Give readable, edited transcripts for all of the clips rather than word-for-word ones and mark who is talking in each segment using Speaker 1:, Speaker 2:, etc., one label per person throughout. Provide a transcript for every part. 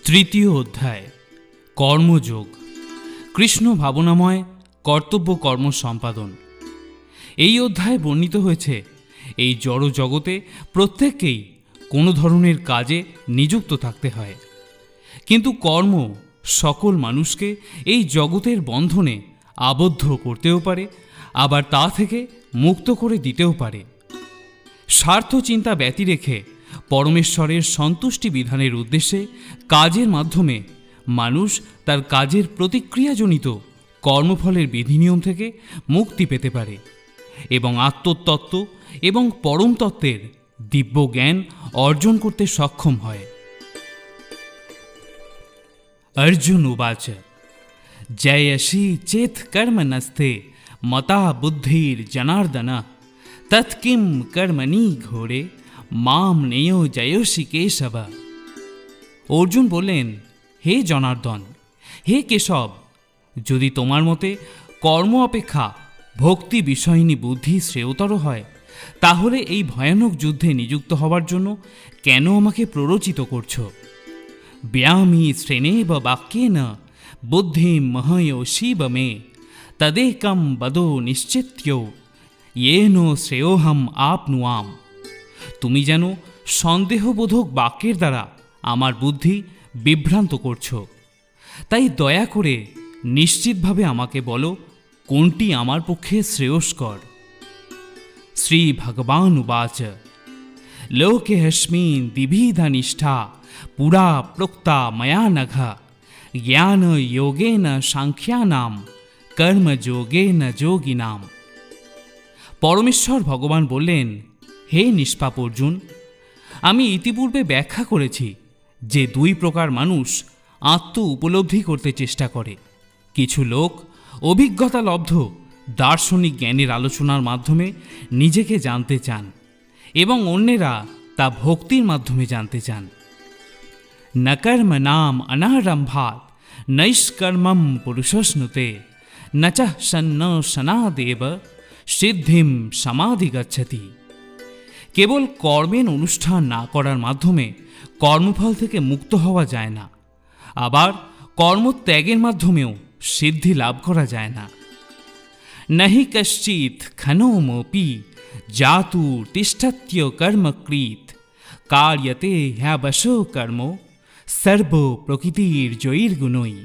Speaker 1: তৃতীয় অধ্যায় কর্মযোগ। কৃষ্ণ ভাবনাময় কর্তব্য কর্ম সম্পাদন। এই অধ্যায়ে বর্ণিত হয়েছে এই জড় জগতে প্রত্যেককেই কোনো ধরনের কাজে নিযুক্ত থাকতে হয়, কিন্তু কর্ম সকল মানুষকে এই জগতের বন্ধনে আবদ্ধ করতেও পারে, আবার তা থেকে মুক্ত করে দিতেও পারে। স্বার্থ চিন্তা ব্যতি রেখে পরমেশ্বরের সন্তুষ্টি বিধানের উদ্দেশ্যে কাজের মাধ্যমে মানুষ তার কাজের প্রতিক্রিয়াজনিত কর্মফলের বিধিনিয়ম থেকে মুক্তি পেতে পারে এবং আত্মতত্ত্ব এবং পরম তত্ত্বের দিব্য জ্ঞান অর্জন করতে সক্ষম হয়। अर्जुन उवाच जयसि चेत् कर्म नस्ते मता बुद्धिर्जनार्दन तत्किं कर्मणि घोरे माम नेयो जयोसि केशव। অর্জুন বললেন, হে জনার্দন, হে কেশব, যদি তোমার মতে কর্ম অপেক্ষা ভক্তি বিষয়িনী বুদ্ধি শ্রেয়তর হয়, তাহলে এই ভয়ানক যুদ্ধে নিযুক্ত হবার জন্য কেন আমাকে প্ররোচিত করছো? ব্যামি শ্রেণেব বাক্যেন বুদ্ধিম মহয়োষীব মে তদেকম বদো নিশ্চিত্য येन শ্রেয়োহম আপনুয়াম। তুমি যেন সন্দেহবোধক বাক্যের দ্বারা আমার বুদ্ধি বিভ্রান্ত করছো, তাই দয়া করে নিশ্চিতভাবে আমাকে বলো কোনটি আমার পক্ষে শ্রেয়স্কর। শ্রী ভগবান উবাচ লোকে হস্মিন বিবিধা নিষ্ঠা পুরা প্रोक्ता मया नघ ज्ञान योगेन सांख्यानाम कर्म যোগেন যোগিনাম। পরমেশ্বর ভগবান বললেন, হে নিষ্পাপ অর্জুন, আমি ইতিপূর্বে ব্যাখ্যা করেছি যে দুই প্রকার মানুষ আত্ম উপলব্ধি করতে চেষ্টা করে। কিছু লোক অভিজ্ঞতালব্ধ দার্শনিক জ্ঞানের আলোচনার মাধ্যমে নিজেকে জানতে চান এবং অন্যেরা তা ভক্তির মাধ্যমে জানতে চান। न कर्म नाम अनारंभात नैष्कर्मं पुरुषस्नुते न च सन्न सनादेव সিদ্ধিম সমাধি গচ্ছতি। কেবল কর্মের অনুষ্ঠান না করার মাধ্যমে কর্মফল থেকে মুক্ত হওয়া যায় না, আবার কর্মত্যাগের মাধ্যমেও সিদ্ধি লাভ করা যায় না। নহি কশ্চিৎ ক্ষণমপি জাতুর তিষ্ঠত্য কর্মকৃত কার্যতে হ্যাবশো কর্ম সর্ব প্রকৃতির জয়ীর গুণই।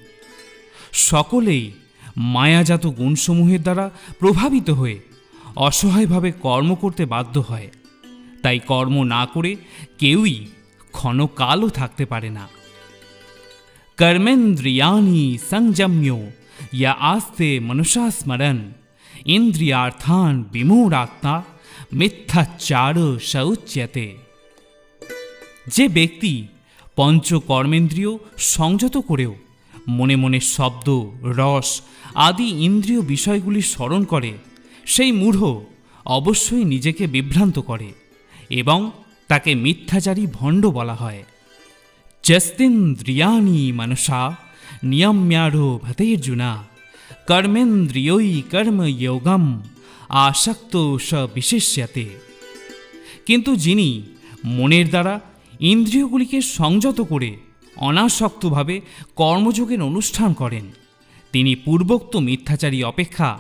Speaker 1: সকলেই মায়াজাত গুণসমূহের দ্বারা প্রভাবিত হয়ে অসহায়ভাবে কর্ম করতে বাধ্য হয়, তাই কর্ম না করে কেউই ক্ষণকালও থাকতে পারে না। কর্মেন্দ্রিয়াণি সংযম্য ইয়া আস্তে মনুষা স্মরণ ইন্দ্রিয়ার্থান বিমূঢ়াত্মা মিথ্যাচার স উচ্যতে। যে ব্যক্তি পঞ্চকর্মেন্দ্রিয় সংযত করেও মনে মনে শব্দ রস আদি ইন্দ্রিয় বিষয়গুলি স্মরণ করে, সেই মূঢ় অবশ্যই নিজেকে বিভ্রান্ত করে এবং তাকে মিথ্যাচারী ভণ্ড বলা হয়। যস্তিন্দ্রিয়াণি মনসা নিয়ম্যারো ভতের্জুনা কর্মেন্দ্রিয়ই কর্মযোগম আসক্ত স বিশেষ্যতে। কিন্তু যিনি মনের দ্বারা ইন্দ্রিয়গুলিকে সংযত করে অনাসক্তভাবে কর্মযোগের অনুষ্ঠান করেন, তিনি পূর্বোক্ত মিথ্যাচারী অপেক্ষা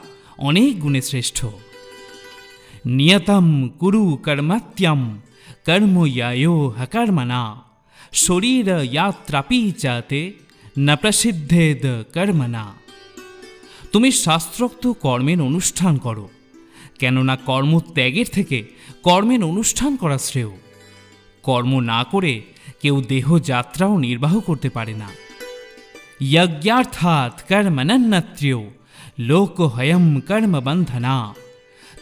Speaker 1: অনেক গুণে শ্রেষ্ঠ। নিয়তম কুরু কর্মাত্যম কর্ময়ায়ো হকর্মণা শরীর ইয়াত্রাপি চাতে ন প্রসিদ্ধেদ কর্মণা। তুমি শাস্ত্রোক্ত কর্মের অনুষ্ঠান করো, কেননা কর্মত্যাগের থেকে কর্মের অনুষ্ঠান করা শ্রেয়। কর্ম না করে কেউ দেহযাত্রাও নির্বাহ করতে পারে না। যজ্ঞার্থাৎ কর্মণন্যত্রয় লোকহয়ম কর্মবন্ধনা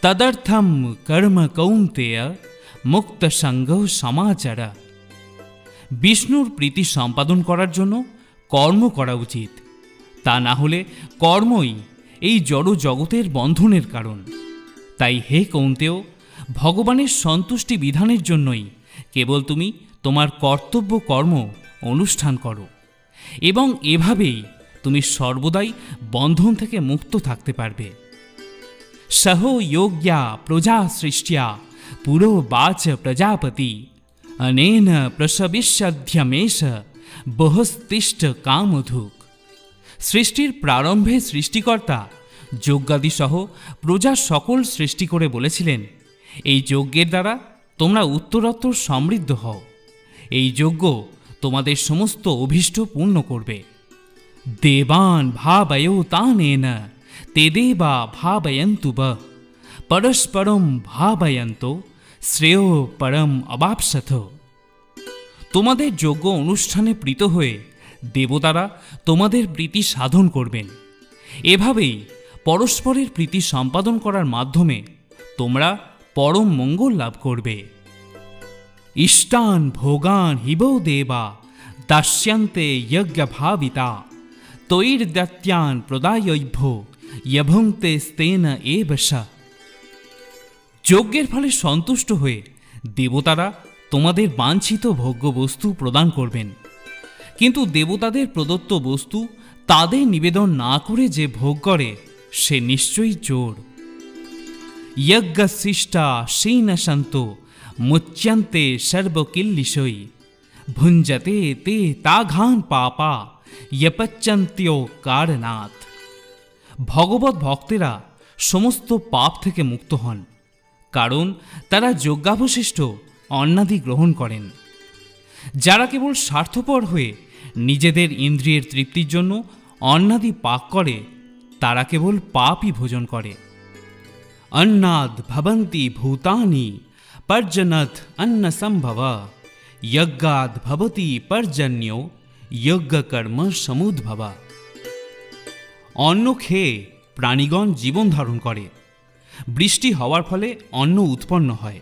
Speaker 1: তদর্থম কর্ম কৌন্তেয় মুক্ত সঙ্গ সমাচার। বিষ্ণুর প্রীতি সম্পাদন করার জন্য কর্ম করা উচিত, তা না হলে কর্মই এই জড় জগতের বন্ধনের কারণ। তাই হে কৌন্তেয়, ভগবানের সন্তুষ্টি বিধানের জন্যই কেবল তুমি তোমার কর্তব্য কর্ম অনুষ্ঠান করো এবং এভাবেই তুমি সর্বদাই বন্ধন থেকে মুক্ত থাকতে পারবে। সহ যোগ্যা প্রজা সৃষ্টিয়া পুরো বাচ প্রজাপতি अनेन प्रसविष्यध्यमेष बहस्तिष्ठ कामधुक्। সৃষ্টির প্রারম্ভে সৃষ্টিকর্তা যজ্ঞাদি সহ প্রজা সকল সৃষ্টি করে বলেছিলেন, এই যজ্ঞের দ্বারা তোমরা উত্তরোত্তর সমৃদ্ধ হও। এই যজ্ঞ তোমাদের সমস্ত অভীষ্ট পূর্ণ করবে। দেবান ভাবয়োতানেন তে দেবা ভাবয়ন্তু ব পরস্পরম ভাবয়ন্ত শ্রেয় পরম অবাপসথ। তোমাদের যজ্ঞ অনুষ্ঠানে প্রীত হয়ে দেবতারা তোমাদের প্রীতি সাধন করবেন। এভাবেই পরস্পরের প্রীতি সম্পাদন করার মাধ্যমে তোমরা পরম মঙ্গল লাভ করবে। ইষ্টান ভোগান হিবৌ দেবা দাস্যন্তে যজ্ঞ ভাবিতা তৈর্দত্যান প্রদায়ভ্য যভুঙ্ক্তে স্তেন এব সা। যজ্ঞের ফলে সন্তুষ্ট হয়ে দেবতারা তোমাদের বাঞ্ছিত ভোগ্য বস্তু প্রদান করবেন। কিন্তু দেবতাদের প্রদত্ত বস্তু তাদের নিবেদন না করে যে ভোগ করে সে নিশ্চয়ই চোর। যজ্ঞশিষ্টা শীনশন্ত মুচ্যন্তে সর্বকিল্লিশৈ ভুঞ্জতে তে তাঘান পাপা যপচ্যন্ত্য কারণাৎ। ভগবত ভক্তেরা সমস্ত পাপ থেকে মুক্ত হন, কারণ তারা যজ্ঞাবশিষ্ট অন্নাদি গ্রহণ করেন। যারা কেবল স্বার্থপর হয়ে নিজেদের ইন্দ্রিয়ের তৃপ্তির জন্য অন্নাদি পাক করে তারা কেবল পাপই ভোজন করে। অন্নাদ ভবন্তি ভূতানি পর্জনত অন্ন সম্ভব যজ্ঞাদ ভবতি পর্জন্য যজ্ঞকর্ম সমুদ্ভব। অন্ন খেয়ে প্রাণীগণ জীবন ধারণ করে। বৃষ্টি হওয়ার ফলে অন্ন উৎপন্ন হয়,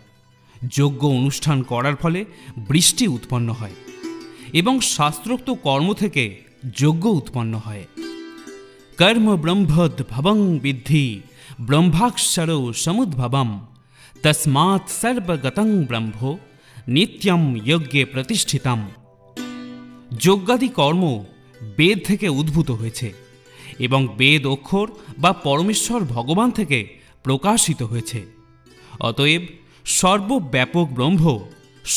Speaker 1: যজ্ঞ অনুষ্ঠান করার ফলে বৃষ্টি উৎপন্ন হয় এবং শাস্ত্রোক্ত কর্ম থেকে যজ্ঞ উৎপন্ন হয়। কর্ম ব্রহ্মদ ভবং বিদ্ধি ব্রহ্মাক্ষর সমুদ্ভবম তস্মাৎ সর্বগতং ব্রহ্ম নিত্যম যজ্ঞে প্রতিষ্ঠিতম। যজ্ঞাদি কর্ম বেদ থেকে উদ্ভূত হয়েছে এবং বেদ অক্ষর বা পরমেশ্বর ভগবান থেকে প্রকাশিত হয়েছে। অতএব সর্বব্যাপক ব্রহ্ম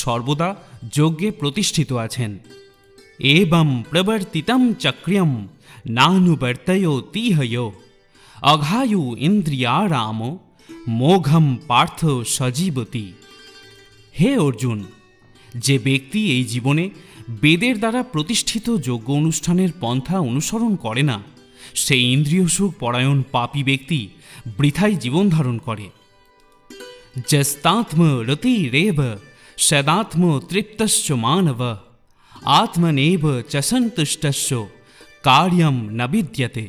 Speaker 1: সর্বদা যজ্ঞে প্রতিষ্ঠিত আছেন। এবং প্রবর্তিতম চক্রিয়ম নানুবর্তয়োতিহয় অঘায়ু ইন্দ্রিয়ারাম মোঘম পার্থ সজীবতি। হে অর্জুন, যে ব্যক্তি এই জীবনে বেদের দ্বারা প্রতিষ্ঠিত যজ্ঞ অনুষ্ঠানের পন্থা অনুসরণ করে না, সেই ইন্দ্রিয় সুখ পরায়ণ পাপী ব্যক্তি বৃথাই জীবন ধারণ করে। যস্তাত্ম রতিরেব সদাত্ম তৃপ্তশ্চ মানব আত্মনেব চ সন্তুষ্টস্য কার্যম ন বিদ্যতে।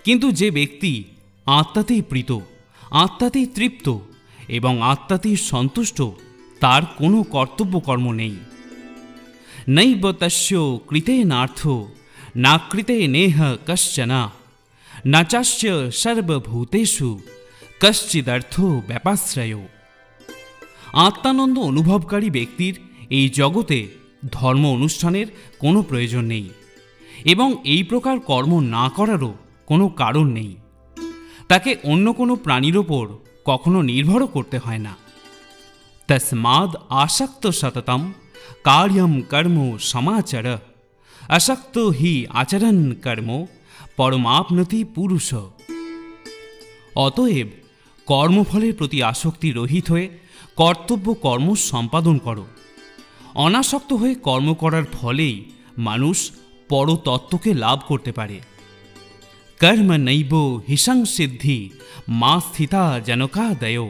Speaker 1: কিন্তু যে ব্যক্তি আত্মাতেই প্রীত, আত্মাতেই তৃপ্ত এবং আত্মাতেই সন্তুষ্ট, তার কোনো কর্তব্যকর্ম নেই। নৈব তস্য কৃতেনার্থ না কৃতে নেহ কশ্চন ন চাস্য সর্বভূতেষু কশ্চিদর্থ ব্যাপাশ্রয়। আত্মানন্দ অনুভবকারী ব্যক্তির এই জগতে ধর্ম অনুষ্ঠানের কোনো প্রয়োজন নেই এবং এই প্রকার কর্ম না করারও কোনো কারণ নেই। তাকে অন্য কোনো প্রাণীর ওপর কখনো নির্ভরও করতে হয় না। তস্মাদ আসক্ত সততম কার্যম কর্ম সমাচর আসক্ত হি আচরণ কর্ম পরমাপ্নতি পুরুষ। অতএব কর্মফলের প্রতি আসক্তি রহিত হয়ে কর্তব্য কর্ম সম্পাদন করো। অনাসক্ত হয়ে কর্ম করার ফলেই মানুষ পরতত্ত্বকে লাভ করতে পারে। কর্ম নৈব হিসং সিদ্ধি মা স্থিতা জনকাদয়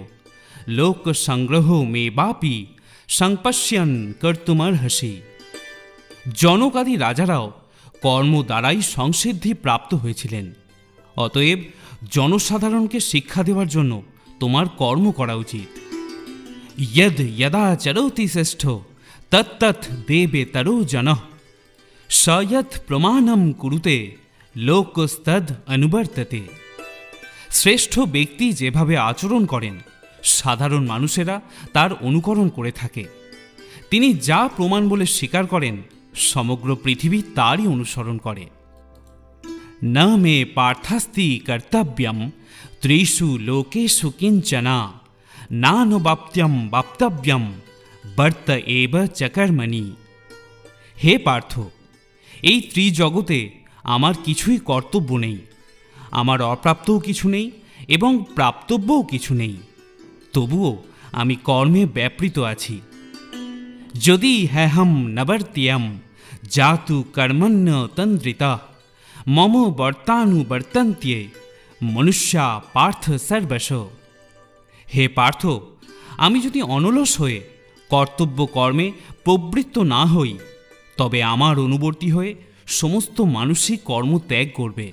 Speaker 1: লোক সংগ্রহ মে বাপি সংপশ্যন কর্তুমর্হসি। জনকাদি রাজারাও কর্ম দ্বারাই সংসিদ্ধি প্রাপ্ত হয়েছিলেন। অতএব জনসাধারণকে শিক্ষা দেওয়ার জন্য তোমার কর্ম করা উচিত। यद यदा चरोति श्रेष्ठ तत्तत् देवेतरो जनः स यत् प्रमाणं कुरुते लोकस्तद् अनुवर्तते। শ্রেষ্ঠ ব্যক্তি যেভাবে আচরণ করেন সাধারণ মানুষেরা তার অনুকরণ করে থাকে। তিনি যা প্রমাণ বলে স্বীকার করেন সমগ্র পৃথিবী তারই অনুসরণ করে। ন মে পার্থাস্তি কর্তব্যম ত্রিষু লোকেষু কিঞ্চনা নানুবাপ্ত্যম বাপ্তব্যম বর্ত এব চকর্মণি। হে পার্থ, এই ত্রিজগতে আমার কিছুই কর্তব্য নেই, আমার অপ্রাপ্তও কিছু নেই এবং প্রাপ্তব্যও কিছু নেই, তবুও আমি কর্মে ব্যাপৃত আছি। যদি হ্যাহম নবর্তিয়াম জাতু কর্মণ্য তন্দ্রিতা মম বর্তানুবর্তন্ত্যে মনুষ্যা পার্থ সর্বশ। হে পার্থ, আমি যদি অনলস হয়ে কর্তব্য কর্মে প্রবৃত্ত না হই, তবে আমার অনুবর্তী হয়ে সমস্ত মানুষই কর্ম ত্যাগ করবে।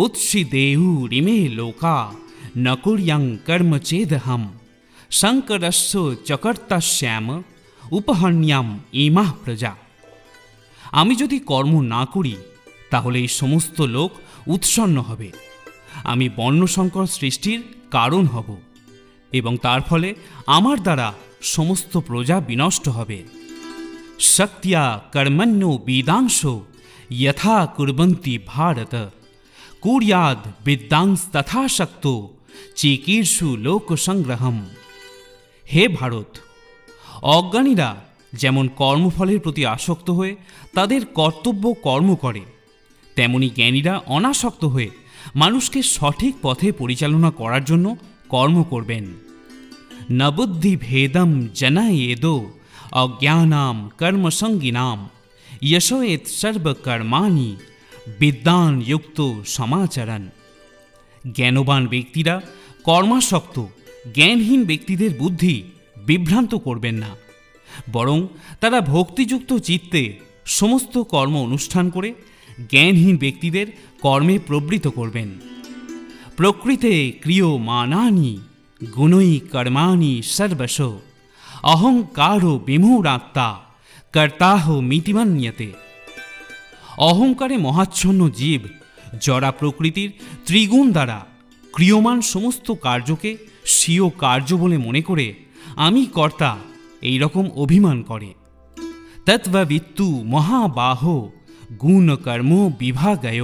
Speaker 1: উৎসি দেহু রিমে লোকা ন কুর্যাং কর্ম চেদহম শঙ্করস্য চকর্তাশ্যাম উপহন্যাম ইমাহ প্রজা। আমি যদি কর্ম না করি, তাহলে এই সমস্ত লোক উৎসন্ন হবে, আমি বর্ণসংকর সৃষ্টির কারণ হব এবং তার ফলে আমার দ্বারা সমস্ত প্রজা বিনষ্ট হবে। শক্তিয়া কর্মণ্য বেদাংশ যথা কুর্বন্তি ভারত কুর্যাদ বিদ্যাংস তথা শক্ত চিকীর্ষু লোক সংগ্রহম। হে ভারত, অজ্ঞানীরা যেমন কর্মফলের প্রতি আসক্ত হয়ে তাদের কর্তব্য কর্ম করে, তেমনি জ্ঞানীরা অনাসক্ত হয়ে মানুষকে সঠিক পথে পরিচালনা করার জন্য কর্ম করবেন। ন বুদ্ধি ভেদম জনয়েদো অজ্ঞানাম কর্মসঙ্গিনাম যশোয়েত সর্বকর্মাণি বিদ্যান যুক্ত সমাচরণ। জ্ঞানবান ব্যক্তিরা কর্মাসক্ত জ্ঞানহীন ব্যক্তিদের বুদ্ধি বিভ্রান্ত করবেন না, বরং তারা ভক্তিযুক্ত চিত্তে সমস্ত কর্ম অনুষ্ঠান করে জ্ঞানহীন ব্যক্তিদের কর্মে প্রবৃত্ত করবেন। প্রকৃতে ক্রিয়মাণানি গুণৈ কর্মাণি সর্বশ অহংকারো বিমূঢ়াত্মা কর্তাহ মিতিমান্যতে। অহংকারে মহাচ্ছন্ন জীব জড়া প্রকৃতির ত্রিগুণ দ্বারা ক্রিয়মান সমস্ত কার্যকে স্বীয় কার্য বলে মনে করে আমি কর্তা এই রকম অভিমান করে। তৎবিত্তু মহাবাহো গুণ কর্ম বিভাগয়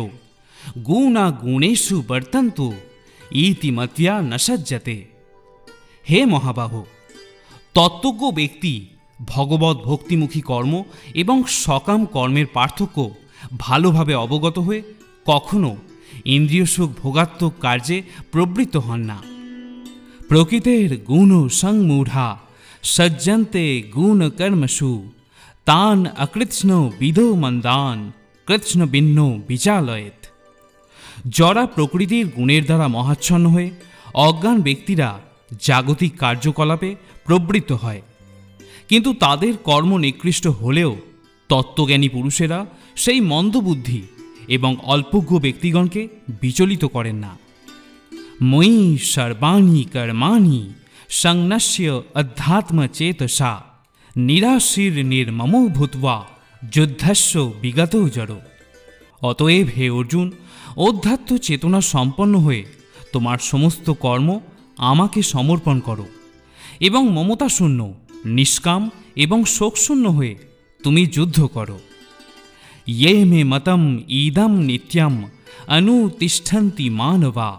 Speaker 1: গুণা গুণেষু বর্তন্তু ইতিমত্যা ন সজ্জতে। হে মহাবাহ, তত্ত্বজ্ঞ ব্যক্তি ভগবৎ ভক্তিমুখী কর্ম এবং সকাম কর্মের পার্থক্য ভালোভাবে অবগত হয়ে কখনো ইন্দ্রিয় সুখ ভোগাত্মক কার্যে প্রবৃত্ত হন না। প্রকৃতের গুণ সংমূঢ়া সজ্জন্তে গুণ কর্মসু তান অকৃৎস্ন বিদো মন্দান কৃৎস্ন ভিন্ন বিচালয়েত। যারা প্রকৃতির গুণের দ্বারা মহাচ্ছন্ন হয়ে অজ্ঞান ব্যক্তিরা জাগতিক কার্যকলাপে প্রবৃত্ত হয়, কিন্তু তাদের কর্ম নিকৃষ্ট হলেও তত্ত্বজ্ঞানী পুরুষেরা সেই মন্দবুদ্ধি এবং অল্পজ্ঞ ব্যক্তিগণকে বিচলিত করেন না। ময়ি সর্বাণি কর্মাণি সংন্যস্য অধ্যাত্মচেতসা নিরাশীর নির্মমো ভূত্বা যুদ্ধস্য বিগত জড়। অতএব হে অর্জুন, অধ্যাত্ম চেতনা সম্পন্ন হয়ে তোমার সমস্ত কর্ম আমাকে সমর্পণ করো এবং মমতাশূন্য, নিষ্কাম এবং শোকশূন্য হয়ে তুমি যুদ্ধ করো। ये मे मतम ईदम नित्यम अनुतिष्ठन्ति मानवा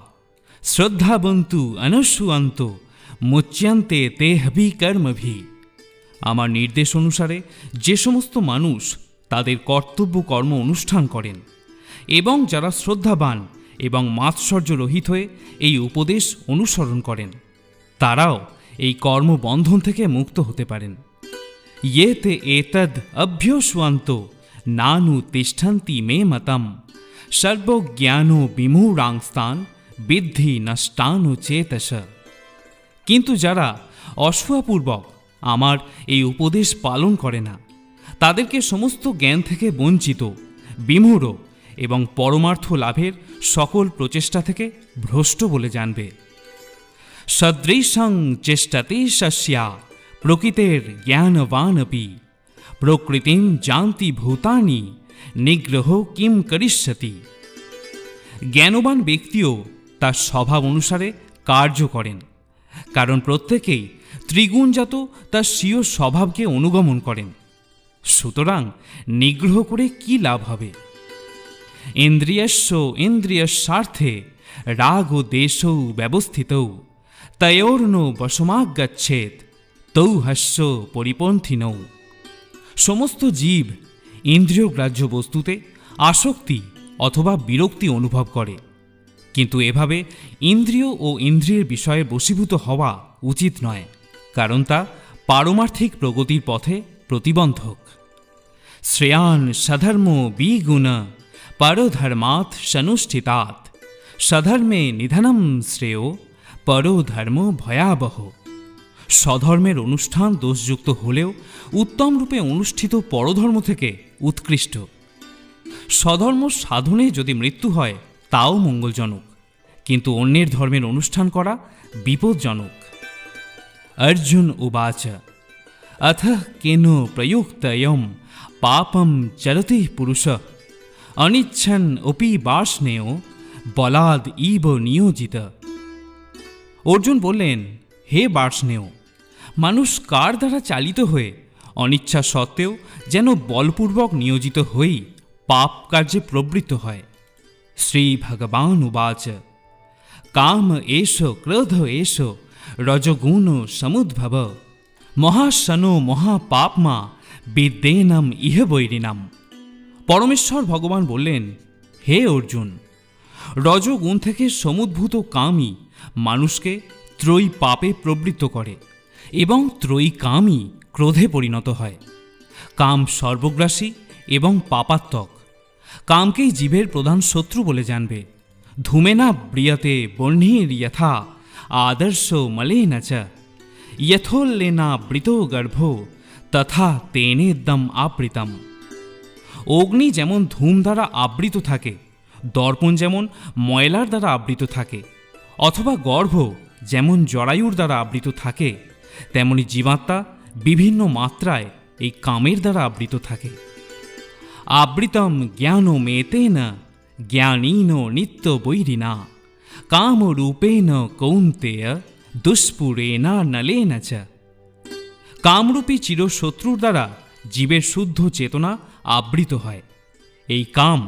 Speaker 1: শ্রদ্ধাবন্তু অনুসুয়ন্ত মুচ্যন্তে তেহভি কর্মভি। আমার নির্দেশ অনুসারে যে সমস্ত মানুষ তাদের কর্তব্য কর্ম অনুষ্ঠান করেন এবং যারা শ্রদ্ধাবান এবং মাৎসর্য রহিত হয়ে এই উপদেশ অনুসরণ করেন, তারাও এই কর্মবন্ধন থেকে মুক্ত হতে পারেন। ये ते एतद् अभ्योष्वन्त नानु तिष्ठन्ति मे मतम सर्वज्ञानो विमूঢ়াংস্তান বিদ্ধি নষ্টানু চেতস। কিন্তু যারা অসূয়াপূর্বক আমার এই উপদেশ পালন করে না, তাদেরকে সমস্ত জ্ঞান থেকে বঞ্চিত, বিমূঢ় এবং পরমার্থ লাভের সকল প্রচেষ্টা থেকে ভ্রষ্ট বলে জানবে। সদৃশং চেষ্টাতে শস্যা প্রকৃতের জ্ঞানবানপি প্রকৃতিম জানতি ভূতানি নিগ্রহ কিম করিষ্যতি। জ্ঞানবান ব্যক্তিও তার স্বভাব অনুসারে কার্য করেন, কারণ প্রত্যেকেই ত্রিগুণজাত তার স্বীয় স্বভাবকে অনুগমন করেন। সুতরাং নিগ্রহ করে কি লাভ হবে? ইন্দ্রিয়স্য ইন্দ্রিয়স্বার্থে রাগ ও দেশৌ ব্যবস্থিতৌ তয়োর্নো বশমাগচ্ছেদ তৌ হাস্য পরিপন্থিনৌ। সমস্ত জীব ইন্দ্রিয় গ্রাহ্য বস্তুতে আসক্তি অথবা বিরক্তি অনুভব করে, কিন্তু এভাবে ইন্দ্রিয় ও ইন্দ্রিয়ের বিষয়ে বশীভূত হওয়া উচিত নয়, কারণ তা পারমার্থিক প্রগতির পথে প্রতিবন্ধক। শ্রেয়ান সধর্ম বিগুণ পরধর্মাৎ সনুষ্ঠিতাৎ, সধর্মে নিধনম শ্রেয় পরধর্ম ভয়াবহ। স্বধর্মের অনুষ্ঠান দোষযুক্ত হলেও উত্তম রূপে অনুষ্ঠিত পরধর্ম থেকে উৎকৃষ্ট। স্বধর্ম সাধনে যদি মৃত্যু হয় তাও মঙ্গলজনক, কিন্তু অন্যের ধর্মের অনুষ্ঠান করা বিপজ্জনক। অর্জুন উবাচ অথ কেন প্রযুক্তয়ম পাপম চরতি পুরুষ অনিচ্ছন অপি বাষ্ণেয় বলাদ ইব নিয়োজিত। অর্জুন বললেন, হে বার্ষ্ণেয়, মানুষ কার দ্বারা চালিত হয়ে অনিচ্ছা সত্ত্বেও যেন বলপূর্বক নিয়োজিত হয়েই পাপ কার্যে প্রবৃত্ত হয়। শ্রী ভগবান উবাচ কাম এষ ক্রোধ এষ রজগুণ সমুদ্ভব মহাশনো মহাপাপমা বিদ্যেনম ইহ বৈরিনাম। পরমেশ্বর ভগবান বললেন, হে অর্জুন, রজগুণ থেকে সমুদ্ভূত কামই মানুষকে ত্রয়ী পাপে প্রবৃত্ত করে এবং ত্রয়ী কামই ক্রোধে পরিণত হয়। কাম সর্বগ্রাসী এবং পাপাত্মক। কামকেই জীবের প্রধান শত্রু বলে জানবে। ধূমেনা ব্রিয়তে বহ্নির যথা আদর্শ মলেন চ যথোল্লেনা বৃতো গর্ভ তথা তেনেদম আবৃতম। অগ্নি যেমন ধূম দ্বারা আবৃত থাকে, দর্পণ যেমন ময়লার দ্বারা আবৃত থাকে, অথবা গর্ভ যেমন জরায়ুর দ্বারা আবৃত থাকে, তেমনি জীবাত্মা বিভিন্ন মাত্রায় এই কামের দ্বারা আবৃত থাকে। আবৃতম জ্ঞানমেতেন জ্ঞানীন নিত্য বৈরিনা কামরূপেণ কৌন্তেয় দুষ্পুরেণা নলেন চ। কামরূপী চিরশত্রুর দ্বারা জীবের শুদ্ধ চেতনা আবৃত হয়। এই কাম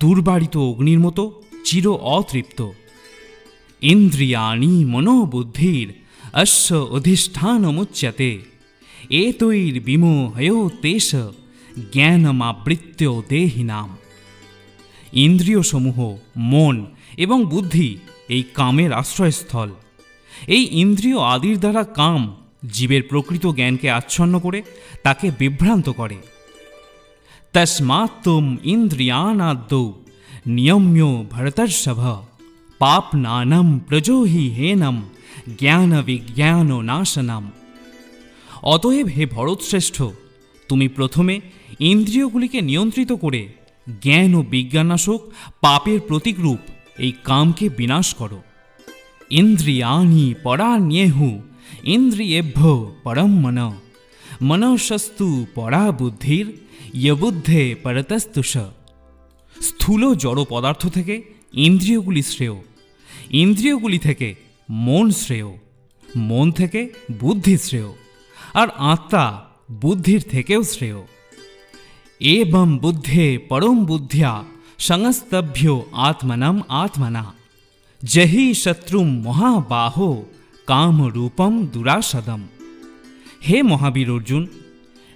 Speaker 1: দুর্বারিত অগ্নির মতো চির অতৃপ্ত। ইন্দ্রিয়াণি মনোবুদ্ধির অশ্ব অধিষ্ঠানমুচ্যতে এতৈর্বিমোহয়ো তেষ জ্ঞানমাবৃত্য দেহিনাম। ইন্দ্রিয়সমূহ মন এবং বুদ্ধি এই কামের আশ্রয়স্থল। এই ইন্দ্রিয় আদির দ্বারা কাম জীবের প্রকৃত জ্ঞানকে আচ্ছন্ন করে তাকে বিভ্রান্ত করে। তস্মাত্তুম ইন্দ্রিয়ানাদ্যৌ নিয়ম্য ভরতর্ষভ পাপনানম প্রজোহি হেনম জ্ঞান বিজ্ঞান নাশনম। অতএব হে ভরতশ্রেষ্ঠ, তুমি প্রথমে ইন্দ্রিয়গুলিকে নিয়ন্ত্রিত করে জ্ঞান ও বিজ্ঞানাশক পাপের প্রতীকরূপ এই কামকে বিনাশ করো। ইন্দ্রিয়াণি পরাণ্যেহু ইন্দ্রিয়েভ্য পরম মন মনসস্তু পরা বুদ্ধির ইয়বুদ্ধে পরতস্তুষ। স্থূল জড় পদার্থ থেকে ইন্দ্রিয়গুলি শ্রেয়, ইন্দ্রিয়গুলি থেকে মন শ্রেয়, মন থেকে বুদ্ধি শ্রেয়, আর আত্মা বুদ্ধির থেকেও শ্রেয়। এবং বুদ্ধে পরম বুদ্ধ্যা সংস্তভ্য আত্মনম আত্মনা জহি শত্রুম মহাবাহো কামরূপম দুরাসদম। হে মহাবীর অর্জুন,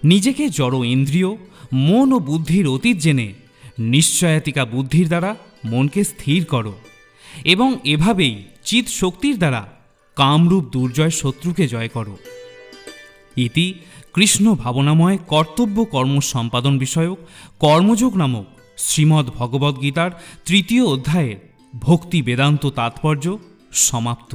Speaker 1: নিজেকে জড় ইন্দ্রিয় মন ও বুদ্ধির অতীত জেনে নিশ্চয়াতিকা বুদ্ধির দ্বারা মনকে স্থির করো এবং এভাবেই চিৎ শক্তির দ্বারা কামরূপ দুর্জয় শত্রুকে জয় করো। ইতি কৃষ্ণ ভাবনাময় কর্তব্য কর্ম সম্পাদন বিষয়ক কর্মযোগ নামক শ্রীমদ্ ভগবদ্গীতার 3য় অধ্যায়ের ভক্তি বেদান্ত তাৎপর্য সমাপ্ত।